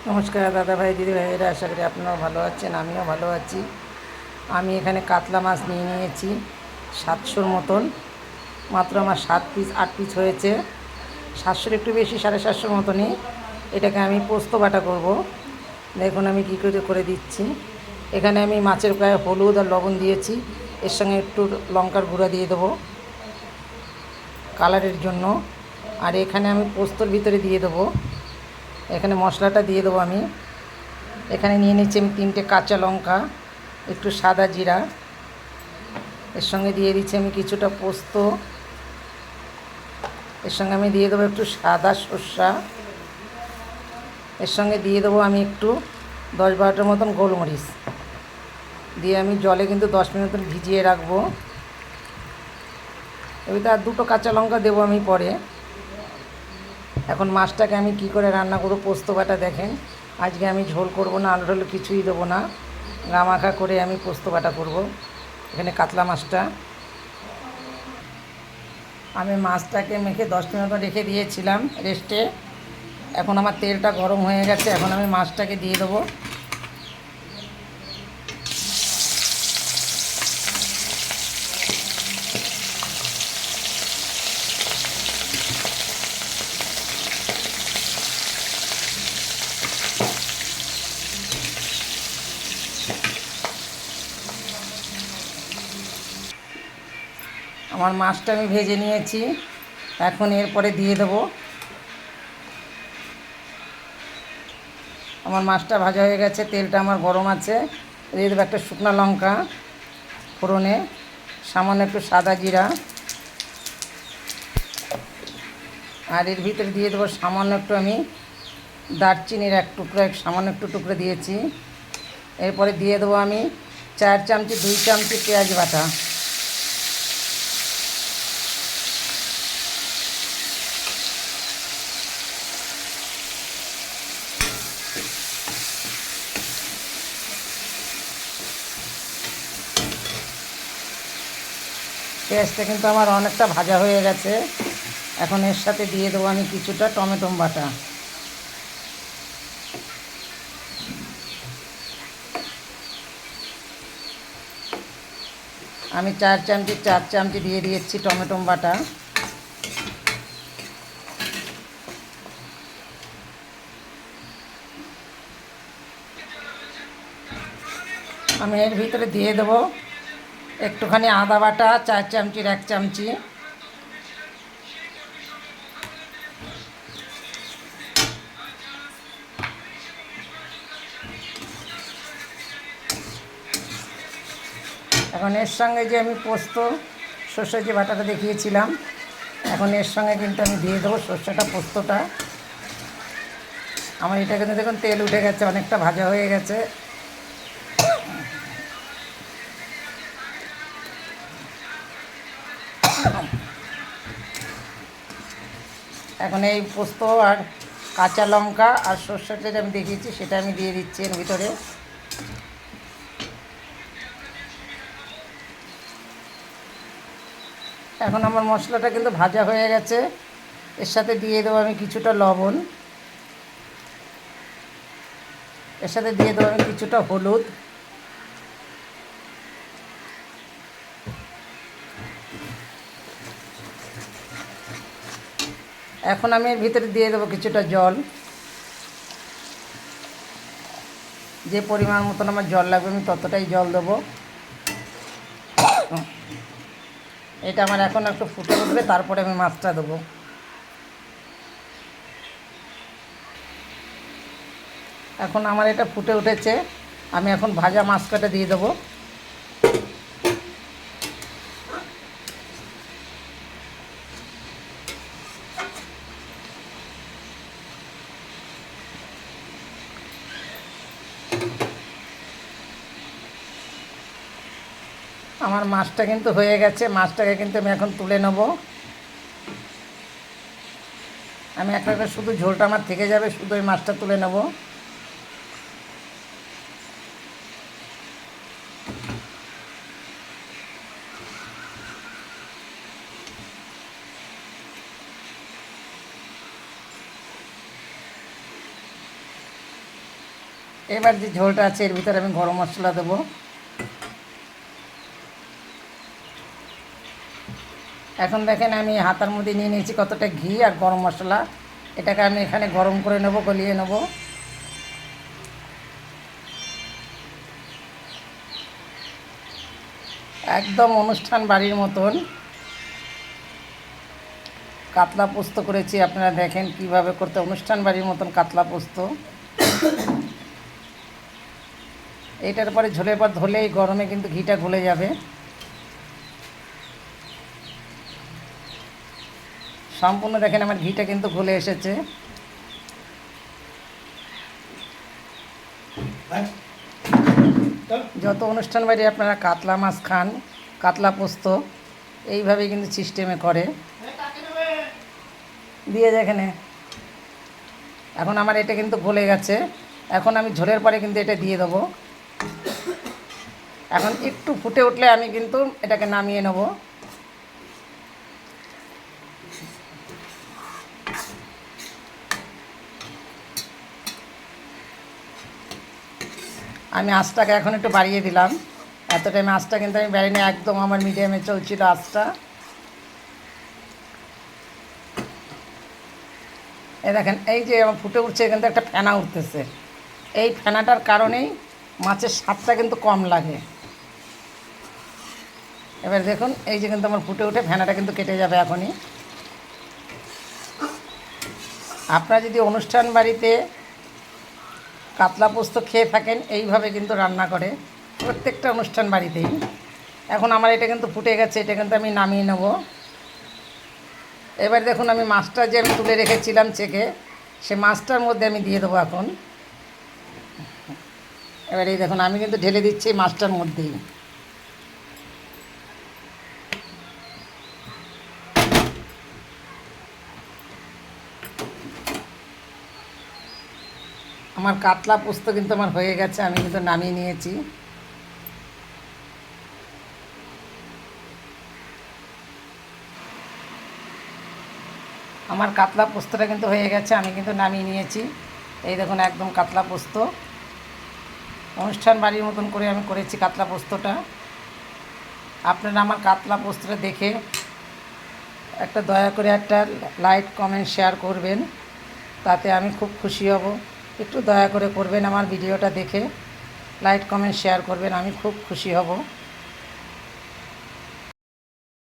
নমস্কার দাদা ভাই দিদি ভাইয়েরা, আশা করি আপনারাও ভালো আছেন, আমিও ভালো আছি। আমি এখানে কাতলা মাছ নিয়ে নিয়েছি 700-র মতন। মাত্র আমার 7-8 পিস হয়েছে। 700-র একটু বেশি, 750-র মতনই। এটাকে আমি পোস্ত বাটা করব। দেখুন আমি কী করে করে দিচ্ছি। এখানে আমি মাছের গায়ে হলুদ আর লবণ দিয়েছি, এর সঙ্গে একটু লঙ্কার গুঁড়া দিয়ে দেবো কালারের জন্য। আর এখানে আমি পোস্তর ভিতরে দিয়ে দেবো, এখানে মশলাটা দিয়ে দেবো আমি। এখানে নিয়ে নিচ্ছি আমি 3টে কাঁচা লঙ্কা, একটু সাদা জিরা, এর সঙ্গে দিয়ে দিচ্ছি আমি কিছুটা পোস্ত, এর সঙ্গে আমি দিয়ে দেবো একটু সাদা সর্ষা, এর সঙ্গে দিয়ে দেবো আমি একটু 10-12টার মতন গোলমরিচ দিয়ে আমি জলে কিন্তু 10 মিনিট মতন ভিজিয়ে রাখবো। এবারে আর 2টো কাঁচা লঙ্কা দেবো আমি পরে। এখন মাছটাকে আমি কি করে রান্না করব, পোস্ত বাটা দেখেন। আজকে আমি ঝোল করব না, আলু টালু কিছুই দেবো না, গামাখা করে আমি পোস্ত বাটা করব। এখানে কাতলা মাছটা আমি মাছটাকে মেখে 10 মিনিট মতো রেখে দিয়েছিলাম রেস্টে। এখন আমার তেলটা গরম হয়ে গেছে, এখন আমি মাছটাকে দিয়ে দেবো। আমার মাছটা আমি ভেজে নিয়েছি, এখন এরপরে দিয়ে দেবো। আমার মাছটা ভাজা হয়ে গেছে, তেলটা আমার গরম আছে। দিয়ে দেবো একটা শুকনো লঙ্কা ফোড়নে, সামান্য একটু সাদা জিরা, আর এর ভিতরে দিয়ে দেবো সামান্য একটু আমি দারচিনির এক টুকরো, সামান্য একটু টুকরো দিয়েছি। এরপরে দিয়ে দেবো আমি 4 চামচি 2 চামচি পেঁয়াজ বাটা। পেঁয়াজটা কিন্তু আমার অনেকটা ভাজা হয়ে গেছে। এখন এর সাথে দিয়ে দেবো আমি কিছুটা টমেটো বাটা। আমি 4 চামচি দিয়ে দিয়েছি টমেটো বাটা। আমি এর ভিতরে দিয়ে দেবো একটুখানি আদা বাটা, 4 চামচির 1 চামচি। এখন এর সঙ্গে যে আমি পোস্ত সর্ষে যে বাটাটা দেখিয়েছিলাম, এখন এর সঙ্গে কিন্তু আমি দিয়ে দেবো সর্ষেটা, পোস্তটা। আমার এটা কিন্তু দেখুন তেল উঠে গেছে, অনেকটা ভাজা হয়ে গেছে। এখন এই পোস্ত আর কাঁচা লঙ্কা আর সর্ষেটা যেটা আমি দেখিয়েছি সেটা আমি দিয়ে দিচ্ছি এর ভিতরে। এখন আমার মশলাটা কিন্তু ভাজা হয়ে গেছে, এর সাথে দিয়ে দেবো আমি কিছুটা লবণ, এর সাথে দিয়ে দেবো আমি কিছুটা হলুদ, এখন আমি এর ভিতরে দিয়ে দেবো কিছুটা জল। যে পরিমাণ মতন আমার জল লাগবে আমি ততটাই জল দেবো। এটা আমার এখন একটু ফুটে উঠবে, তারপরে আমি মাছটা দেবো। এখন আমার এটা ফুটে উঠেছে, আমি এখন ভাজা মাছটা দিয়ে দেবো। আমার মাছটা কিন্তু হয়ে গেছে, মাছটাকে কিন্তু আমি এখন তুলে নেব। আমি একটা শুধু ঝোলটা আমার থেকে যাবে, শুধু ওই মাছটা তুলে নেব। এবার যে ঝোলটা আছে এর ভিতরে আমি গরম মশলা দেবো। এখন দেখেন আমি হাতার মধ্যে নিয়ে নিয়েছি কতটা ঘি আর গরম মশলা, এটাকে আমি এখানে গরম করে নেব, গলিয়ে নেব। একদম অনুষ্ঠান বাড়ির মতন কাতলা পোস্ত করেছি। আপনারা দেখেন কিভাবে করতে, অনুষ্ঠান বাড়ির মতন কাতলা পোস্ত। এটার পরে ঝোলের পর ধরলেই গরমে কিন্তু ঘিটা গলে যাবে। সম্পূর্ণ দেখেন আমার ঘিটা কিন্তু গলে এসেছে। যত অনুষ্ঠান বাড়ি আপনারা কাতলা মাছ খান, কাতলা পোস্ত এইভাবেই কিন্তু সিস্টেমে করে দিয়ে যেখানে। এখন আমার এটা কিন্তু গলে গেছে। এখন আমি ঝোলের পরে কিন্তু এটা দিয়ে দেবো। এখন একটু ফুটে উঠলে আমি কিন্তু এটাকে নামিয়ে নেব। আমি আঁচটাকে এখন একটু বাড়িয়ে দিলাম। এত টাইম আঁচটা কিন্তু আমি বাড়িয়ে নিয়ে একদম আমার মিডিয়ামে চলছিল আঁচটা। দেখেন এই যে আমার ফুটে উঠছে, কিন্তু একটা ফেনা উঠতেছে। এই ফেনাটার কারণেই মাছের স্বাদটা কিন্তু কম লাগে। এবার দেখুন এই যে কিন্তু আমার ফুটে উঠে ফেনাটা কিন্তু কেটে যাবে এখনই। আপনারা যদি অনুষ্ঠান বাড়িতে কাতলা পোস্ত খেয়ে থাকেন, এইভাবে কিন্তু রান্না করে প্রত্যেকটা অনুষ্ঠান বাড়িতেই। এখন আমার এটা কিন্তু ফুটে গেছে, এটা কিন্তু আমি নামিয়ে নেব। এবার দেখুন আমি মাছটা যে আমি তুলে রেখেছিলাম চেকে, সে মাছটার মধ্যে আমি দিয়ে দেবো এখন। এবার এই দেখুন আমি কিন্তু ঢেলে দিচ্ছি মাছটার মধ্যেই। আমার কাতলা পোস্ত কিন্তু আমার হয়ে গেছে, আমি কিন্তু নামিয়ে নিয়েছি। আমার কাতলা পোস্তটা কিন্তু হয়ে গেছে, আমি কিন্তু নামিয়ে নিয়েছি। এই দেখুন একদম কাতলা পোস্ত অনুষ্ঠান বাড়ির মতন করে আমি করেছি কাতলা পোস্তটা। আপনারা আমার কাতলা পোস্তটা দেখে একটা দয়া করে একটা লাইক কমেন্ট শেয়ার করবেন, তাতে আমি খুব খুশি হব। একটু দয়া করে করবেন, আমার ভিডিওটা দেখে লাইক কমেন্ট শেয়ার করবেন, আমি খুব খুশি হব।